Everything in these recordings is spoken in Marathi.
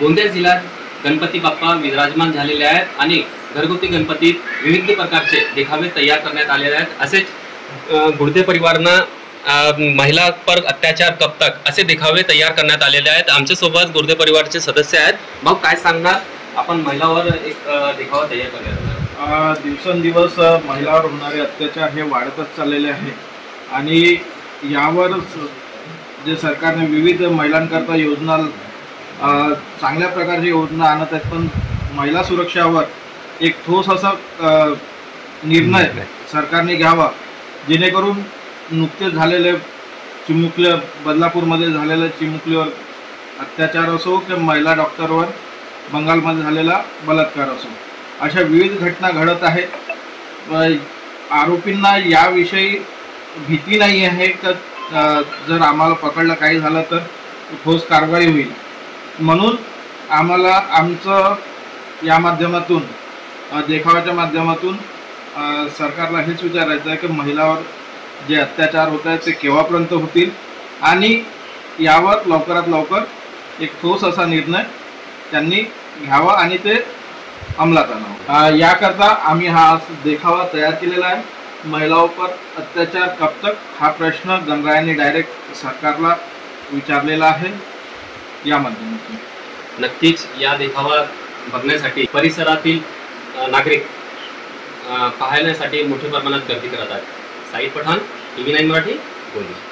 गोंदिया जिल्ह्यात गणपती बाप्पा विराजमान झालेले आहेत आणि घरगुती गणपतीत विविध प्रकारचे देखावे तयार करण्यात आलेले आहेत। असेच गुडदे परिवारांना महिला पर अत्याचार कब तक असे देखावे तयार करण्यात आलेले आहेत। आमच्या सोबत गुडदे परिवाराचे सदस्य आहेत। मग काय सांगणार आपण महिलावर एक देखावा तयार करण्यात दिवसेंदिवस महिलावर होणारे अत्याचार हे वाढतच चाललेले आहे आणि यावर जे सरकारने विविध महिलांकरता योजना चांगल्या प्रकारची योजना आणत आहेत, पण महिला सुरक्षावर एक ठोस असा निर्णय सरकारने घ्यावा जेणेकरून नुकतेच झालेले चिमुकले बदलापूरमध्ये झालेल्या चिमुकलीवर अत्याचार असो किंवा महिला डॉक्टरवर बंगालमध्ये झालेला बलात्कार असो, अशा विविध घटना घडत आहेत। आरोपींना याविषयी भीती नाही आहे का जर आम्हाला पकडलं काही झालं तर ठोस कारवाई होईल, म्हणून आम्हाला आमचं या माध्यमातून देखाव्याच्या माध्यमातून सरकारला हेच विचारायचं आहे की महिलावर जे अत्याचार होत आहेत ते केव्हापर्यंत होतील आणि यावर लवकरात लवकर एक ठोस असा निर्णय त्यांनी घ्यावा आणि ते अंमलात आणावं। याकरता आम्ही हा देखावा तयार केलेला आहे। महिलाओं पर अत्याचार कब तक हा प्रश्न गणरायांनी डायरेक्ट सरकारला विचारलेला आहे। या माध्यमातून नक्कीच या देखावा बघण्यासाठी परिसरातील नागरिक पाहण्यासाठी मोठ्या प्रमाणात गर्दी करत आहेत। साईद पठाण, TV9 मराठी, गोंदिया।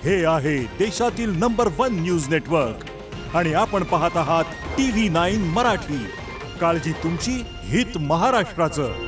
हे आहे देशातील नंबर 1 न्यूज नेटवर्क आणि आपण पाहत आहात TV9 मराठी। काळजी तुमची, हित महाराष्ट्राचं।